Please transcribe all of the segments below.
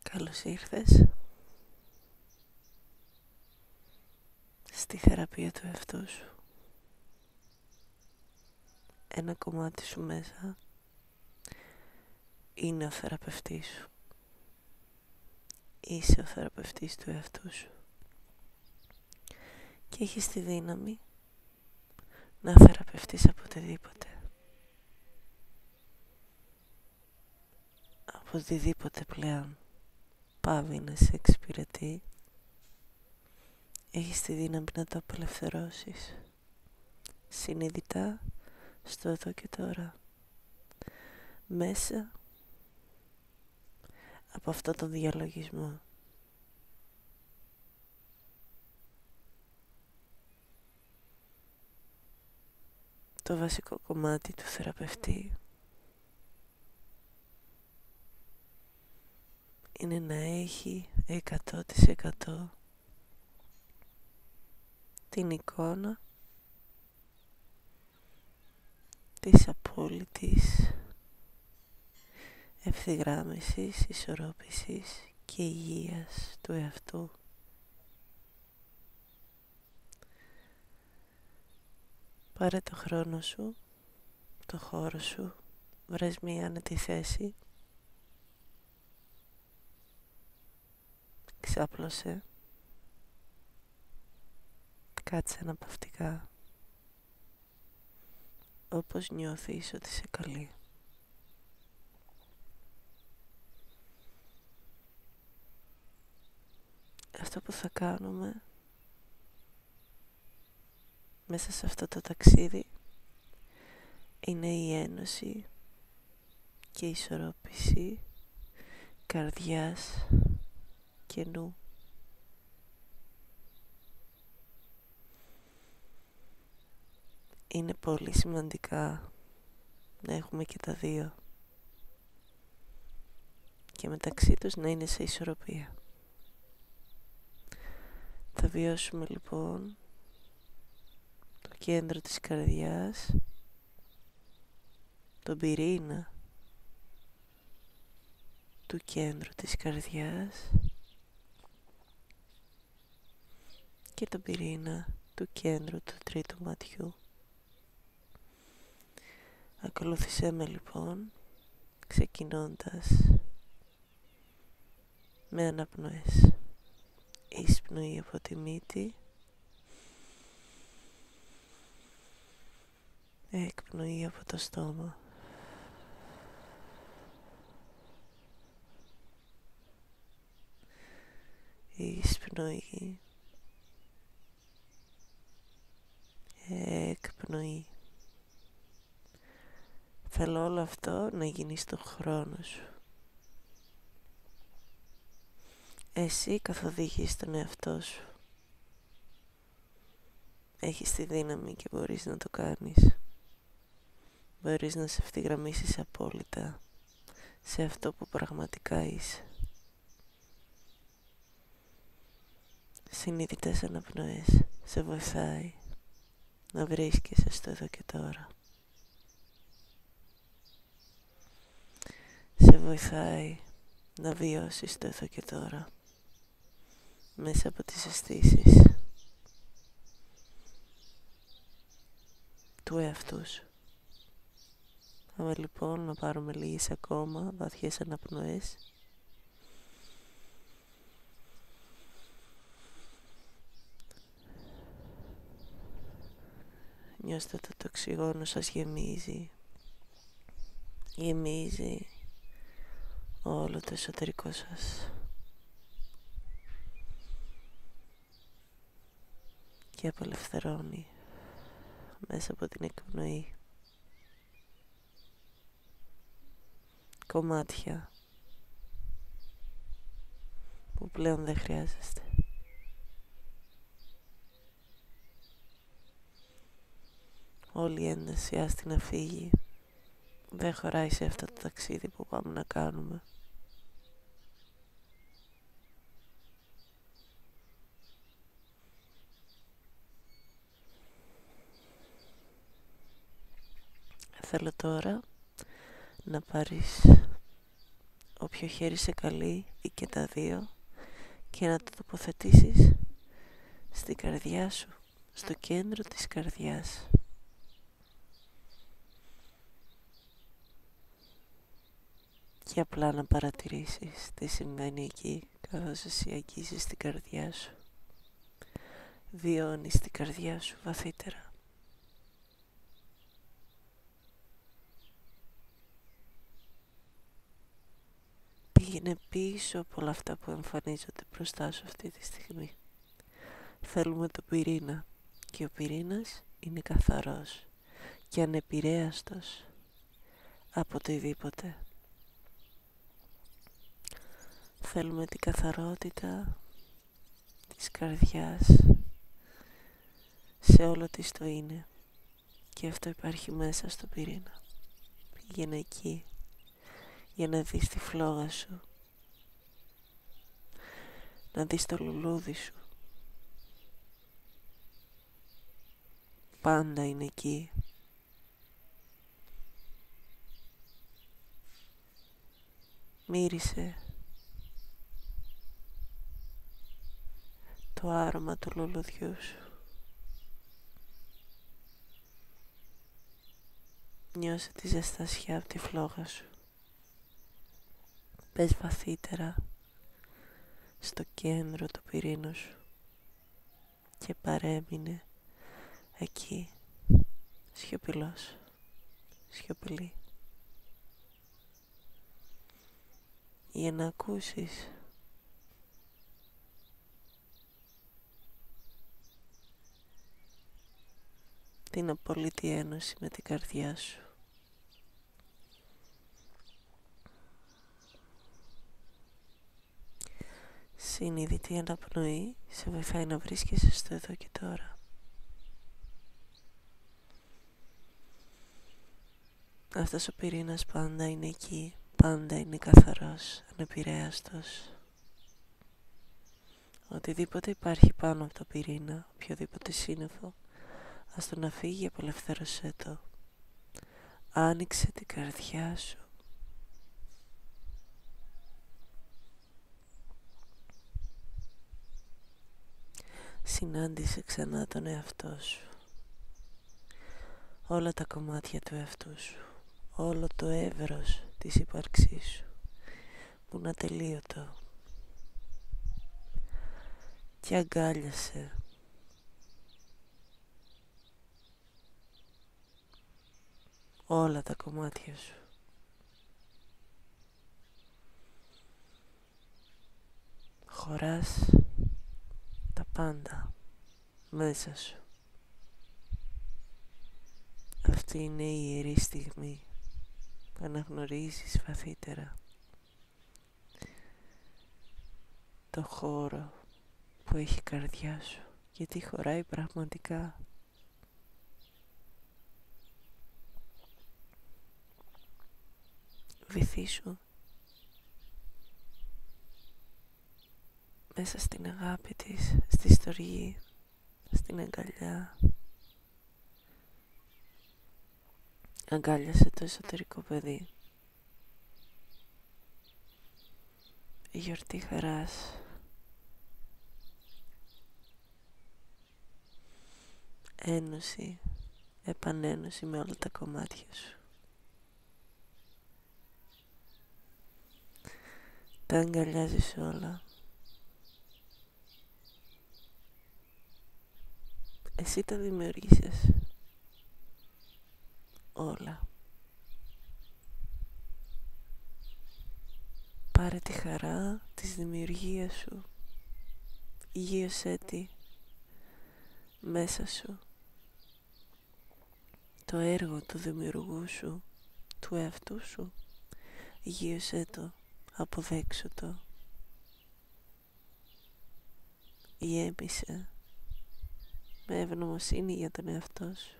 Καλώς ήρθες στη θεραπεία του εαυτού σου. Ένα κομμάτι σου μέσα είναι ο θεραπευτής σου. Είσαι ο θεραπευτής του εαυτού σου. Και έχεις τη δύναμη να θεραπευτείς από οτιδήποτε. Από οτιδήποτε πλέον πάβει να σε εξυπηρετεί. Έχεις τη δύναμη να το απελευθερώσεις συνειδητά στο εδώ και τώρα, μέσα από αυτό τον διαλογισμό. Το βασικό κομμάτι του θεραπευτή είναι να έχει 100% την εικόνα της απόλυτης ευθυγράμμισης, ισορρόπησης και υγείας του εαυτού. Πάρε το χρόνο σου, το χώρο σου, βρες μία άνετη θέση, ξάπλωσε, κάτσε αναπαυτικά, όπως νιώθεις ότι είσαι καλή. Αυτό που θα κάνουμε μέσα σε αυτό το ταξίδι είναι η ένωση και η ισορρόπηση καρδιάς και νου. Είναι πολύ σημαντικά να έχουμε και τα δύο και μεταξύ τους να είναι σε ισορροπία. Θα βιώσουμε λοιπόν το κέντρο της καρδιάς, τον πυρήνα του κέντρου της καρδιάς και τον πυρήνα του κέντρου του τρίτου ματιού. Ακολούθησέ με λοιπόν, ξεκινώντας με αναπνοές. Εισπνοή από τη μύτη, εκπνοή από το στόμα. Εισπνοή, εκπνοή. Θέλω όλο αυτό να γίνει στο χρόνο σου. Εσύ καθοδηγείς τον εαυτό σου. Έχεις τη δύναμη και μπορείς να το κάνεις. Μπορείς να σε ευθυγραμμίσεις απόλυτα σε αυτό που πραγματικά είσαι. Συνειδητές αναπνοές σε βοηθάει να βρίσκεσαι στο εδώ και τώρα. Σε βοηθάει να βιώσεις το εδώ και τώρα μέσα από τις αισθήσεις του εαυτού σου. Πάμε λοιπόν να πάρουμε λίγες ακόμα βαθιές αναπνοές. Νιώστε ότι το οξυγόνο σας γεμίζει. Γεμίζει όλο το εσωτερικό σας. Και απελευθερώνει μέσα από την εκπνοή κομμάτια που πλέον δεν χρειάζεστε. Όλη η ένταση άστη να φύγει. Δεν χωράει σε αυτό το ταξίδι που πάμε να κάνουμε. Θέλω τώρα να πάρεις όποιο χέρι σε καλεί ή και τα δύο και να το τοποθετήσεις στην καρδιά σου, στο κέντρο της καρδιάς. Και απλά να παρατηρήσεις τι συμβαίνει εκεί καθώς εσύ αγγίζεις την καρδιά σου. Βιώνεις την καρδιά σου βαθύτερα. Πήγαινε πίσω από όλα αυτά που εμφανίζονται μπροστά σου αυτή τη στιγμή. Θέλουμε τον πυρήνα και ο πυρήνας είναι καθαρός και ανεπηρέαστος από οτιδήποτε. Θέλουμε την καθαρότητα της καρδιάς σε όλο τι το είναι και αυτό υπάρχει μέσα στο πυρήνα. Πήγαινε εκεί για να δεις τη φλόγα σου, να δεις το λουλούδι σου. Πάντα είναι εκεί. Μύρισε το άρωμα του λουλουδιού σου. Νιώσε τη ζεστασιά από τη φλόγα σου. Πες βαθύτερα στο κέντρο του πυρήνου σου και παρέμεινε εκεί, σιωπηλός, σιωπηλή, για να ακούσεις την απόλυτη ένωση με την καρδιά σου. Συνειδητή αναπνοή σε βοηθάει να βρίσκεσαι στο εδώ και τώρα. Αυτός ο πυρήνας πάντα είναι εκεί, πάντα είναι καθαρός, ανεπηρέαστος. Οτιδήποτε υπάρχει πάνω από το πυρήνα, οποιοδήποτε σύννεφο, ας το να φύγει, απελευθέρωσέ το. Άνοιξε την καρδιά σου. Συνάντησε ξανά τον εαυτό σου. Όλα τα κομμάτια του εαυτού σου. Όλο το εύρος της ύπαρξής σου που είναι ατελείωτο. Και αγκάλιασε όλα τα κομμάτια σου. Χωράς τα πάντα μέσα σου. Αυτή είναι η ιερή στιγμή που αναγνωρίζεις βαθύτερα το χώρο που έχει η καρδιά σου, γιατί χωράει πραγματικά. Βυθίσου μέσα στην αγάπη της, στη στοργή, στην αγκαλιά. Αγκάλιασε το εσωτερικό παιδί. Η γιορτή χαράς. Ένωση, επανένωση με όλα τα κομμάτια σου. Τα αγκαλιάζεις όλα. Εσύ τα δημιουργήσες όλα. Πάρε τη χαρά της δημιουργίας σου. Υγείωσέ τη μέσα σου. Το έργο του δημιουργού σου, του εαυτού σου. Υγείωσέ το. Αποδέξου το. Γέμισε με ευγνωμοσύνη για τον εαυτό σου.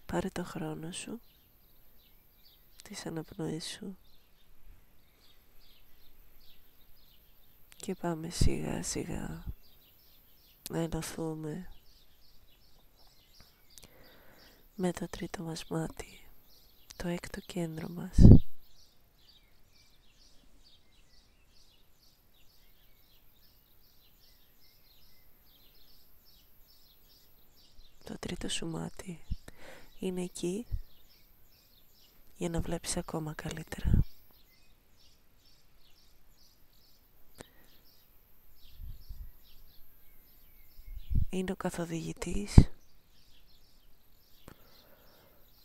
Πάρε το χρόνο σου, τις αναπνοές σου και πάμε σιγά σιγά να ενωθούμε με το τρίτο μας μάτι, το έκτο κέντρο μας. Το τρίτο σου μάτι είναι εκεί για να βλέπεις ακόμα καλύτερα. Είναι ο καθοδηγητής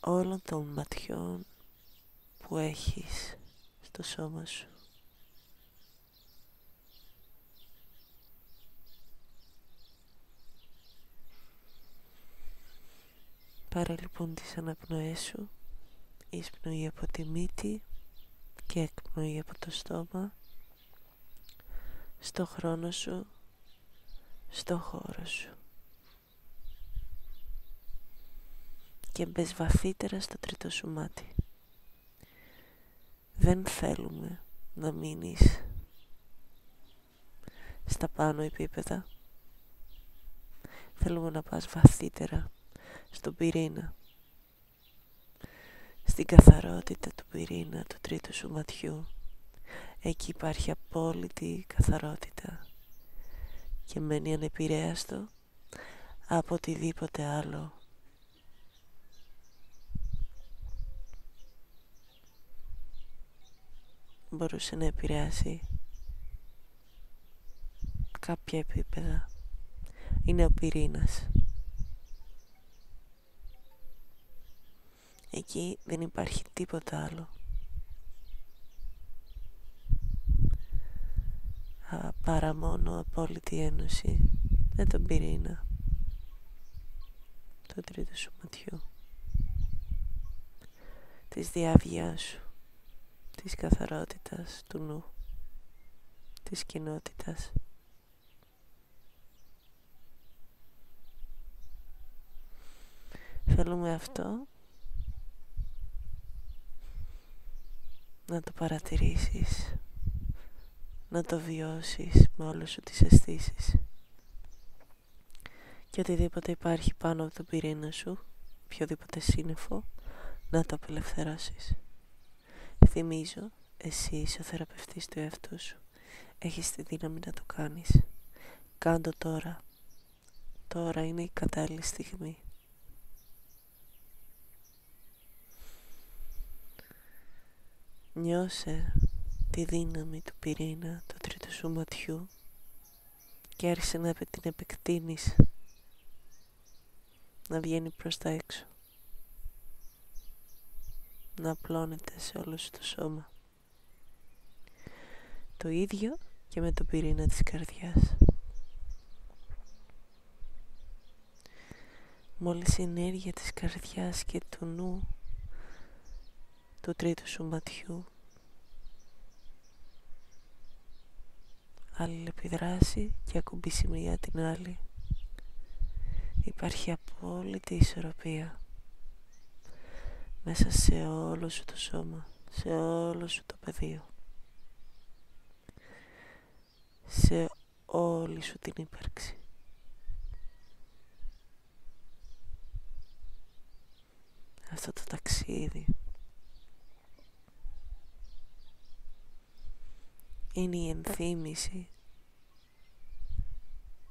όλων των ματιών που έχεις στο σώμα σου. Πάρε λοιπόν τις αναπνοές σου, εισπνοή από τη μύτη και εκπνοή από το στόμα, στο χρόνο σου, στο χώρο σου. Και μπες βαθύτερα στο τρίτο σου μάτι. Δεν θέλουμε να μείνεις στα πάνω επίπεδα. Θέλουμε να πας βαθύτερα στον πυρήνα, στην καθαρότητα του πυρήνα του τρίτου σου ματιού. Εκεί υπάρχει απόλυτη καθαρότητα και μένει ανεπηρέαστο από οτιδήποτε άλλο μπορούσε να επηρεάσει κάποια επίπεδα. Είναι ο πυρήνας. Εκεί δεν υπάρχει τίποτα άλλο παρά μόνο απόλυτη ένωση με τον πυρήνα, το τρίτο σου ματιού, της διάβγειάς σου, της καθαρότητας του νου, της κοινότητας. Θέλουμε αυτό να το παρατηρήσεις, να το βιώσεις με όλες σου τις αισθήσεις. Και οτιδήποτε υπάρχει πάνω από τον πυρήνα σου, οποιοδήποτε σύννεφο, να το απελευθερώσεις. Θυμίζω, εσύ είσαι ο θεραπευτής του εαυτού σου. Έχεις τη δύναμη να το κάνεις. Κάντο τώρα. Τώρα είναι η κατάλληλη στιγμή. Νιώσε τη δύναμη του πυρήνα, του τρίτου σου ματιού και άρχισε να την επεκτείνεις, να βγαίνει προς τα έξω, να απλώνεται σε όλο σου το σώμα. Το ίδιο και με τον πυρήνα της καρδιάς. Μόλις η ενέργεια της καρδιάς και του νου, του τρίτου σου ματιού, αλληλεπιδράσει και ακουμπήσει μία την άλλη, υπάρχει απόλυτη ισορροπία μέσα σε όλο σου το σώμα, σε όλο σου το πεδίο, σε όλη σου την ύπαρξη. Αυτό το ταξίδι είναι η ενθύμηση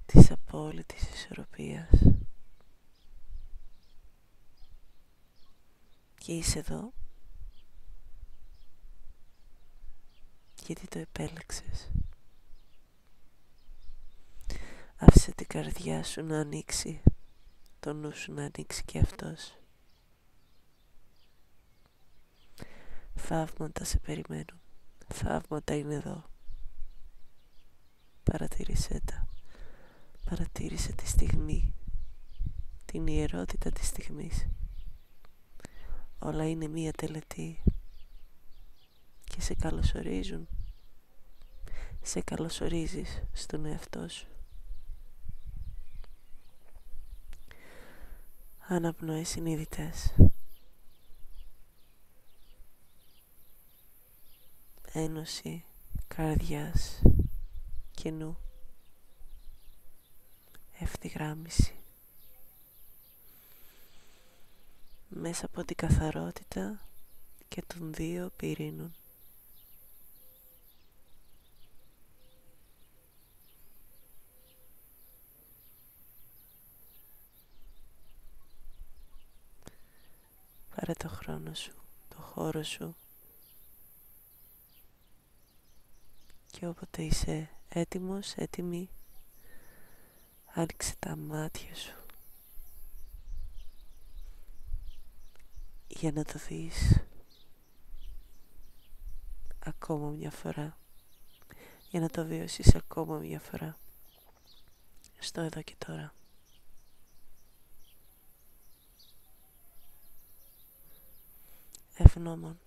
της απόλυτης ισορροπίας. Και είσαι εδώ γιατί το επέλεξες. Άφησε την καρδιά σου να ανοίξει, το νου σου να ανοίξει και αυτός. Θαύματα σε περιμένουν. Θαύματα είναι εδώ. Παρατήρησέ τα. Παρατήρησε τη στιγμή, την ιερότητα της στιγμής. Όλα είναι μία τελετή και σε καλωσορίζουν. Σε καλωσορίζεις στον εαυτό σου. Αναπνοές συνειδητές. Ένωση καρδιάς και νου. Ευθυγράμμιση. μέσα από την καθαρότητα και των δύο πυρήνων. Πάρε το χρόνο σου, το χώρο σου και όποτε είσαι έτοιμος, έτοιμη, άνοιξε τα μάτια σου για να το δεις ακόμα μια φορά, για να το βιώσεις ακόμα μια φορά, στο εδώ και τώρα. Ευγνώμων.